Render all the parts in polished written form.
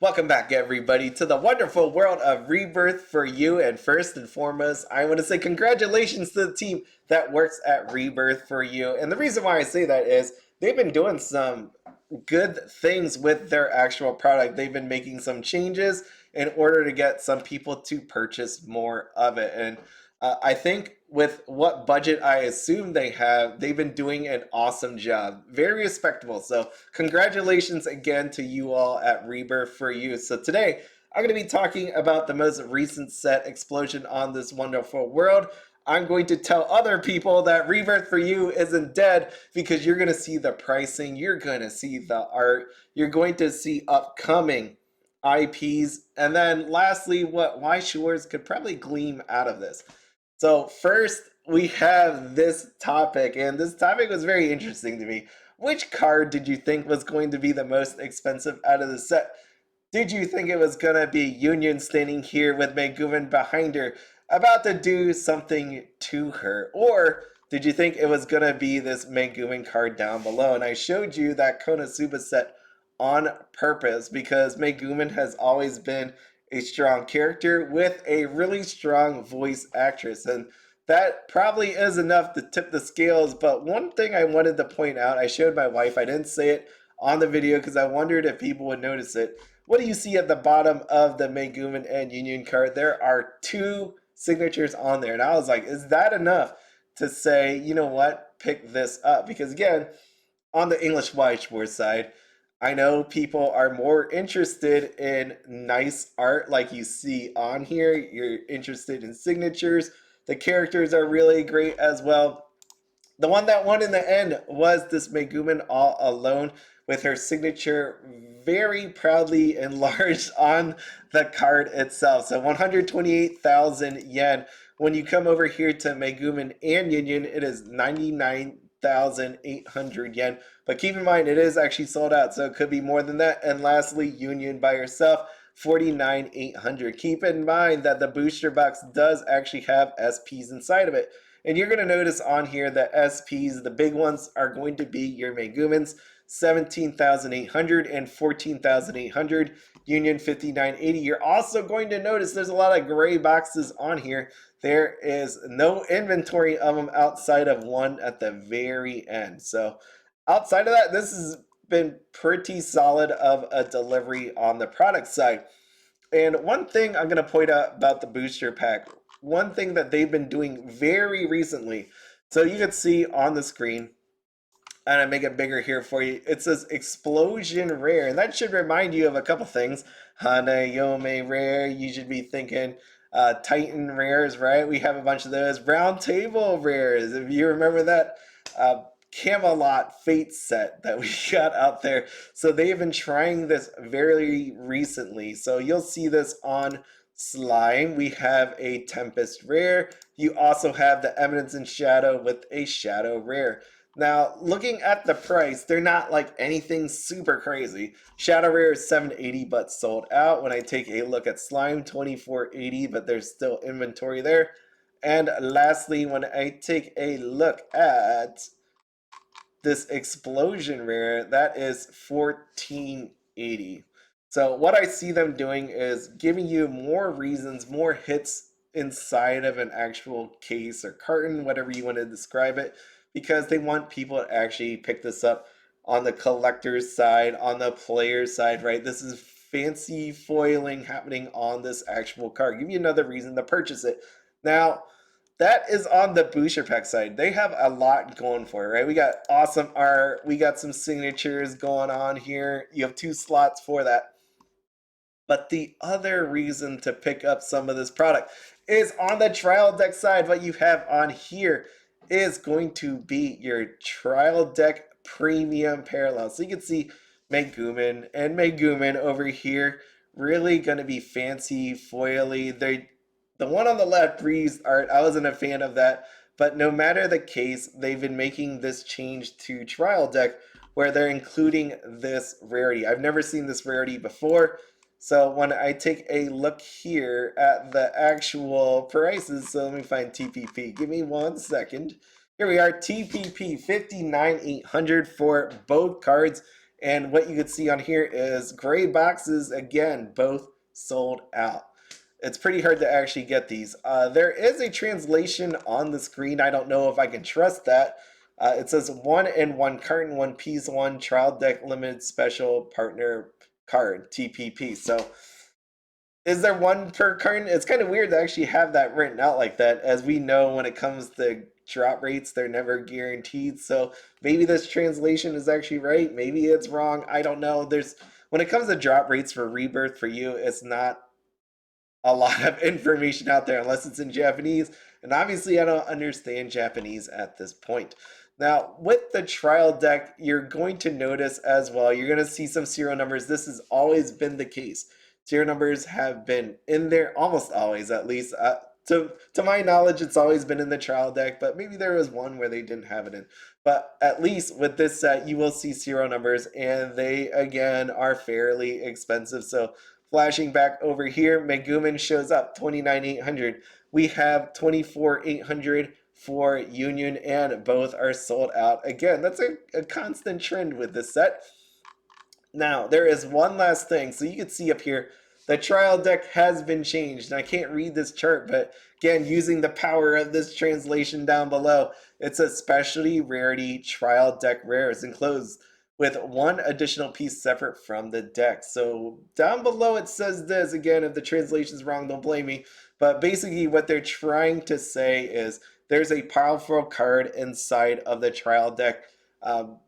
Welcome back, everybody, to the wonderful world of Rebirth for You. And first and foremost, I want to say congratulations to the team that works at Rebirth for You. And the reason why I say that is they've been doing some good things with their actual product. They've been making some changes in order to get some people to purchase more of it. And I think with what budget I assume they have, they've been doing an awesome job. Very respectable. So congratulations again to you all at Rebirth for You. So today I'm going to be talking about the most recent set, Explosion on This Wonderful World. I'm going to tell other people that Rebirth for You isn't dead because you're going to see the pricing, you're going to see the art, you're going to see upcoming IPs, and then lastly, what Weiss Schwarz could probably glean out of this. So first, we have this topic, and this topic was very interesting to me. Which card did you think was going to be the most expensive out of the set? Did you think it was going to be Yunyun standing here with Megumin behind her, about to do something to her? Or did you think it was going to be this Megumin card down below? And I showed you that KonoSuba set on purpose because Megumin has always been a strong character with a really strong voice actress. And that probably is enough to tip the scales. But one thing I wanted to point out, I showed my wife, I didn't say it on the video because I wondered if people would notice it. What do you see at the bottom of the Megumin and Yunyun card? There are two signatures on there. And I was like, is that enough to say, you know what, pick this up? Because again, on the English Weiss Schwarz side, I know people are more interested in nice art like you see on here. You're interested in signatures. The characters are really great as well. The one that won in the end was this Megumin all alone with her signature very proudly enlarged on the card itself. So 128,000 yen. When you come over here to Megumin and Yunyun, it is 99,800 yen. But keep in mind, it is actually sold out, so it could be more than that. And lastly, Yunyun by herself, 49,800. Keep in mind that the booster box does actually have SPs inside of it. And you're going to notice on here that SPs, the big ones, are going to be your Megumins, 17,800 and 14,800. Yunyun 5980. You're also going to notice there's a lot of gray boxes on here. There is no inventory of them outside of one at the very end. So outside of that, this has been pretty solid of a delivery on the product side. And one thing I'm going to point out about the booster pack, one thing that they've been doing very recently, so you can see on the screen, and I make it bigger here for you, it says Explosion Rare, and that should remind you of a couple things. Hanayome Rare, you should be thinking Titan Rares, right? We have a bunch of those. Round Table Rares, if you remember that Camelot Fate set that we got out there. So they've been trying this very recently. So you'll see this on Slime. We have a Tempest Rare. You also have the Eminence in Shadow with a Shadow Rare. Now, looking at the price, they're not like anything super crazy. Shadow Rare is 780 but sold out. When I take a look at Slime, 2480, but there's still inventory there. And lastly, when I take a look at this Explosion Rare, that is 1480. So what I see them doing is giving you more reasons, more hits inside of an actual case or carton, whatever you want to describe it, because they want people to actually pick this up on the collector's side, on the player's side, right? This is fancy foiling happening on this actual card. Give you another reason to purchase it. Now, that is on the booster pack side. They have a lot going for it, right? We got awesome art. We got some signatures going on here. You have 2 slots for that. But the other reason to pick up some of this product is on the trial deck side. What you have on here is going to be your trial deck premium parallel. So you can see Megumin and Megumin over here. Really going to be fancy, foily. The one on the left, Breeze art, I wasn't a fan of that. But no matter the case, they've been making this change to trial deck where they're including this rarity. I've never seen this rarity before. So when I take a look here at the actual prices, so let me find TPP. Give me 1 second. Here we are, TPP 59,800 for both cards. And what you could see on here is gray boxes, again, both sold out. It's pretty hard to actually get these. There is a translation on the screen. I don't know if I can trust that. It says 1 in 1 carton, 1 piece, 1 trial deck limited special partner card, TPP. So is there one per carton? It's kind of weird to actually have that written out like that. As we know, when it comes to drop rates, they're never guaranteed. So maybe this translation is actually right. Maybe it's wrong. I don't know. When it comes to drop rates for Rebirth for You, it's not a lot of information out there unless it's in Japanese. And obviously, I don't understand Japanese at this point. Now, with the trial deck, you're going to notice as well, you're going to see some serial numbers. This has always been the case. Serial numbers have been in there almost always, at least. To my knowledge, it's always been in the trial deck, but maybe there was one where they didn't have it in. But at least with this set, you will see serial numbers, and they, again, are fairly expensive. So flashing back over here, Megumin shows up, 29,800. We have 24,800 for Yunyun, and both are sold out. Again, that's a constant trend with this set. Now, there is one last thing. So you can see up here, the trial deck has been changed. And I can't read this chart, but again, using the power of this translation down below, it's a specialty rarity trial deck rares enclosed with one additional piece separate from the deck. So down below it says this. Again, if the translation's wrong, don't blame me. But basically what they're trying to say is there's a powerful card inside of the trial deck.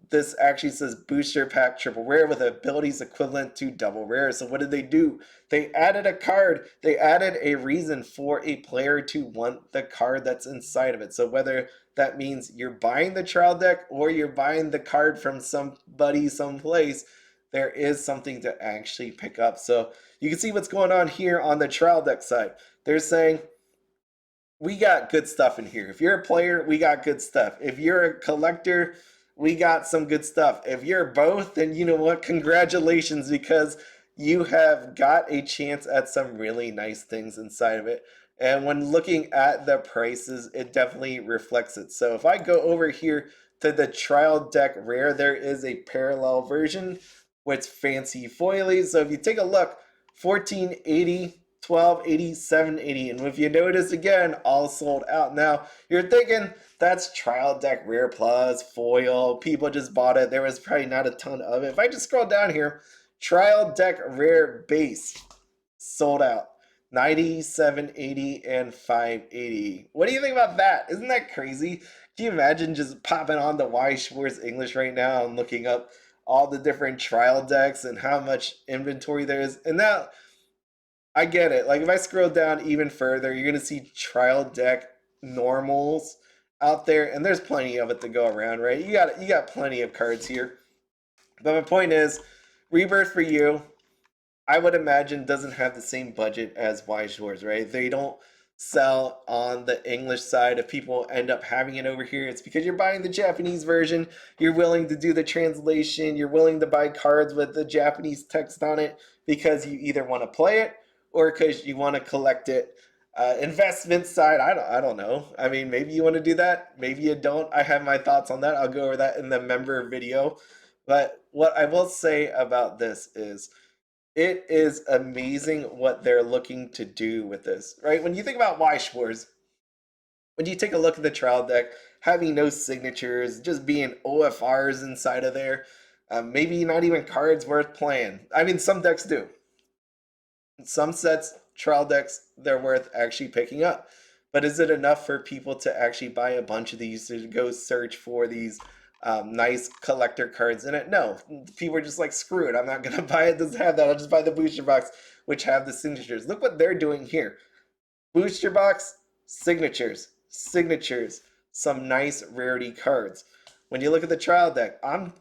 This actually says booster pack triple rare with abilities equivalent to double rare. So what did they do? They added a card. They added a reason for a player to want the card that's inside of it. So whether that means you're buying the trial deck or you're buying the card from somebody someplace, there is something to actually pick up. So you can see what's going on here on the trial deck side. They're saying, we got good stuff in here. If you're a player, we got good stuff. If you're a collector, we got some good stuff. If you're both, then you know what? Congratulations, because you have got a chance at some really nice things inside of it. And when looking at the prices, it definitely reflects it. So if I go over here to the trial deck rare, there is a parallel version with fancy foilies. So if you take a look, 1480, 1280, 780, and if you notice again, all sold out. Now you're thinking that's trial deck rare plus foil, people just bought it, there was probably not a ton of it. If I just scroll down here, trial deck rare base sold out, 90, 780, and 580. What do you think about that? Isn't that crazy? Can you imagine just popping on the Weiss Schwarz English right now and looking up all the different trial decks and how much inventory there is? And now I get it. Like if I scroll down even further, you're gonna see trial deck normals out there, and there's plenty of it to go around, right? You got plenty of cards here. But my point is, Rebirth for You, I would imagine doesn't have the same budget as Weiss Schwarz, right? They don't sell on the English side. If people end up having it over here, it's because you're buying the Japanese version. You're willing to do the translation. You're willing to buy cards with the Japanese text on it because you either want to play it or because you want to collect it. Investment side, I don't know. I mean, maybe you want to do that. Maybe you don't. I have my thoughts on that. I'll go over that in the member video. But what I will say about this is it is amazing what they're looking to do with this, right? When you think about Weiss Schwarz, when you take a look at the trial deck, having no signatures, just being OFRs inside of there, maybe not even cards worth playing. I mean, some decks do. Some sets, trial decks, they're worth actually picking up. But is it enough for people to actually buy a bunch of these to go search for these nice collector cards in it? No. People are just like, screw it. I'm not going to buy it. Doesn't have that. I'll just buy the booster box, which have the signatures. Look what they're doing here. Booster box, signatures, signatures, some nice rarity cards. When you look at the trial deck, I'm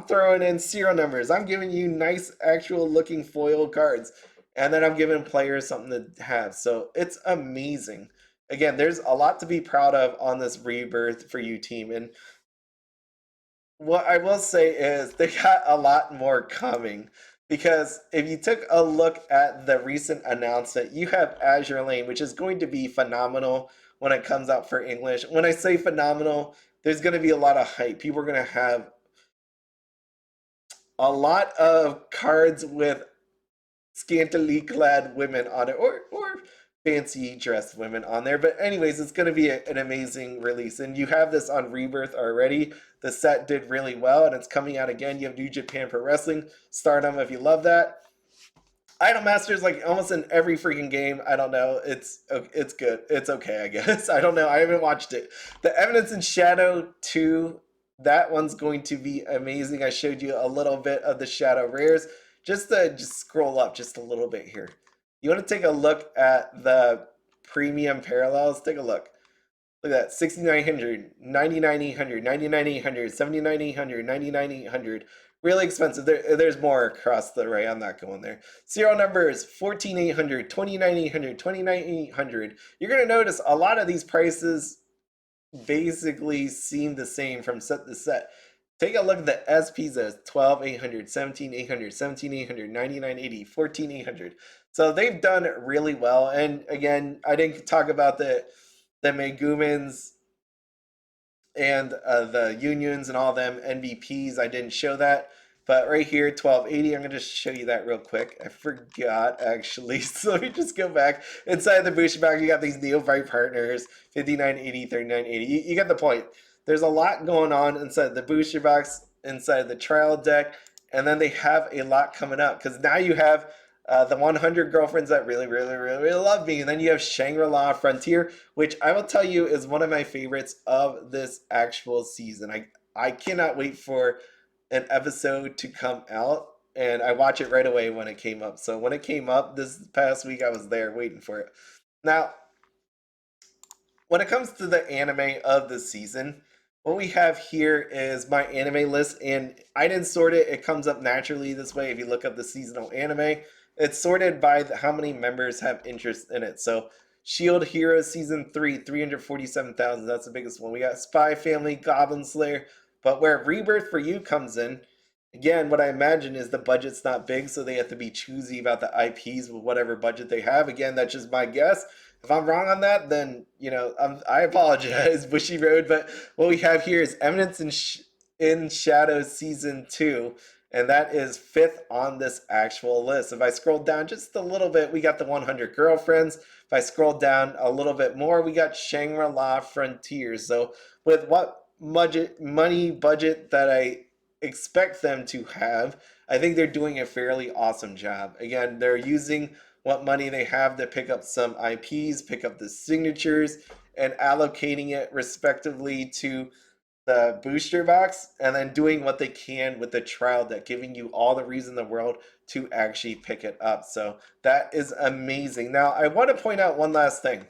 throwing in serial numbers. I'm giving you nice actual looking foil cards. And then I'm giving players something to have. So it's amazing. Again, there's a lot to be proud of on this Rebirth for You team. And what I will say is they got a lot more coming. Because if you took a look at the recent announcement, you have Azure Lane, which is going to be phenomenal when it comes out for English. When I say phenomenal, there's going to be a lot of hype. People are going to have a lot of cards with scantily clad women on it, or fancy dressed women on there. But anyways, it's going to be an amazing release, and you have this on Rebirth already. The set did really well, and it's coming out again. You have New Japan Pro Wrestling, Stardom if you love that. Idol Masters like almost in every freaking game. I don't know. It's good. It's okay, I guess. I don't know. I haven't watched it. The Eminence in Shadow 2, that one's going to be amazing. I showed you a little bit of the Shadow Rares. Just scroll up just a little bit here. You want to take a look at the premium parallels? Take a look. Look at that, 6,900, 99,800, 99,800, 79,800, 99,800. Really expensive. There's more across the array. I'm not going there. Serial numbers, 14,800, 29,800, 29,800. You're going to notice a lot of these prices basically seem the same from set to set. Take a look at the SPs, 12,800, 17,800, 17,800, 99,80, 14,800. So they've done really well. And again, I didn't talk about the Megumins and the Yunyuns and all them NVPs. I didn't show that. But right here, 1280, I'm going to just show you that real quick. I forgot, actually. So let me just go back. Inside the booster bag, you got these neophyte partners, 5980, 3980. You get the point. There's a lot going on inside the booster box, inside the trial deck, and then they have a lot coming up. Because now you have the 100 girlfriends that really, really, really, really love me. And then you have Shangri-La Frontier, which I will tell you is one of my favorites of this actual season. I cannot wait for an episode to come out, and I watch it right away when it came up. So when it came up this past week, I was there waiting for it. Now, when it comes to the anime of the season, what we have here is my anime list, and I didn't sort it. It comes up naturally this way. If you look up the seasonal anime, it's sorted by how many members have interest in it. So Shield Hero Season 3, 347,000. That's the biggest one. We got Spy Family, Goblin Slayer. But where Rebirth for You comes in, again, what I imagine is the budget's not big, so they have to be choosy about the IPs with whatever budget they have. Again, that's just my guess. If I'm wrong on that, then, I apologize, Bushiroad. But what we have here is Eminence in Shadow Season 2, and that is 5th on this actual list. If I scroll down just a little bit, we got the 100 Girlfriends. If I scroll down a little bit more, we got Shangri-La Frontiers. So with what money budget that I expect them to have, I think they're doing a fairly awesome job. Again, they're using what money they have to pick up some IPs, pick up the signatures, and allocating it respectively to the booster box, and then doing what they can with the trial deck, giving you all the reason in the world to actually pick it up. So that is amazing. Now, I want to point out one last thing,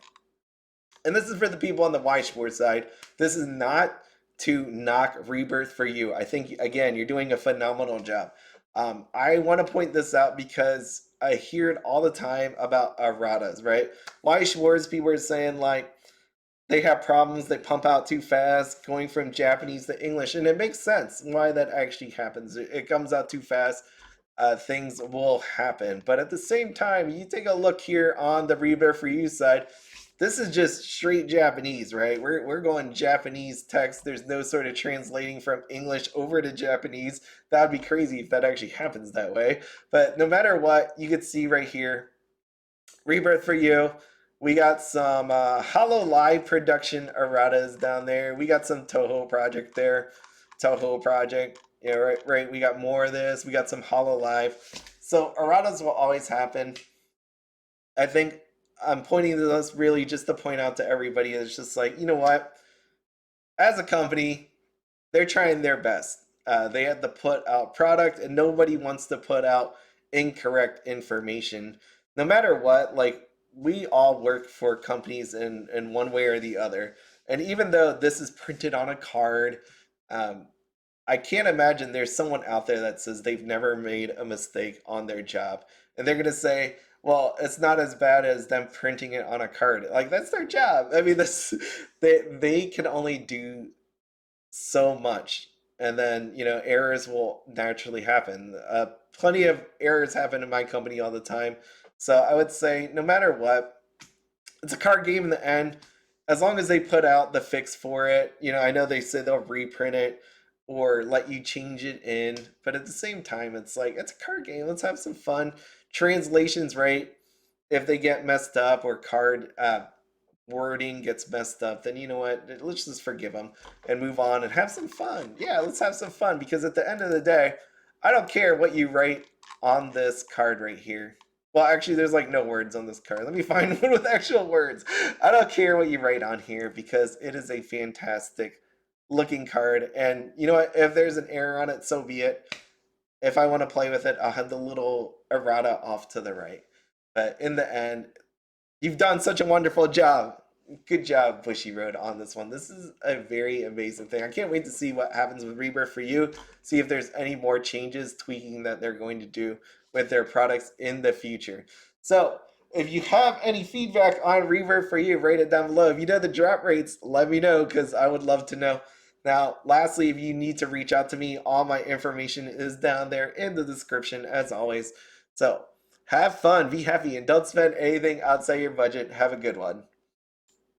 and this is for the people on the Weiss Schwarz side. This is not to knock Rebirth for You. I think, again, you're doing a phenomenal job. I want to point this out because I hear it all the time about erratas, right? Weiss Schwarz, people are saying, like, they have problems, they pump out too fast, going from Japanese to English, and it makes sense why that actually happens. It comes out too fast, things will happen. But at the same time, you take a look here on the Rebirth for You side, this is just straight Japanese, right? We're going Japanese text. There's no sort of translating from English over to Japanese. That would be crazy if that actually happens that way. But no matter what, you could see right here, Rebirth for You. We got some Hollow Live production erratas down there. We got some Toho Project there. Toho Project. Yeah, right. We got more of this. We got some Hollow Live. So erratas will always happen. I think I'm pointing to this really just to point out to everybody. It's just like, you know what? As a company, they're trying their best. They have to put out product, and nobody wants to put out incorrect information. No matter what, like, we all work for companies in one way or the other. And even though this is printed on a card, I can't imagine there's someone out there that says they've never made a mistake on their job. And they're going to say, well, it's not as bad as them printing it on a card. Like, that's their job. I mean, they can only do so much, and then errors will naturally happen. Plenty of errors happen in my company all the time, so I would say no matter what, it's a card game in the end. As long as they put out the fix for it, I know they said they'll reprint it. or let you change it in. But at the same time, it's like, it's a card game. Let's have some fun. Translations, right? If they get messed up or card wording gets messed up, then you know what? Let's just forgive them and move on and have some fun. Yeah, let's have some fun because at the end of the day, I don't care what you write on this card right here. Well, actually, there's like no words on this card. Let me find one with actual words. I don't care what you write on here because it is a fantastic looking card. And you know what? If there's an error on it, so be it. If I want to play with it, I'll have the little errata off to the right. But in the end, you've done such a wonderful job. Good job, Bushiroad, on this one. This is a very amazing thing. I can't wait to see what happens with Rebirth for You. See if there's any more changes, tweaking that they're going to do with their products in the future. So, if you have any feedback on Rebirth for You, write it down below. If you know the drop rates, let me know because I would love to know. Now, lastly, if you need to reach out to me, all my information is down there in the description as always. So, have fun, be happy, and don't spend anything outside your budget. Have a good one.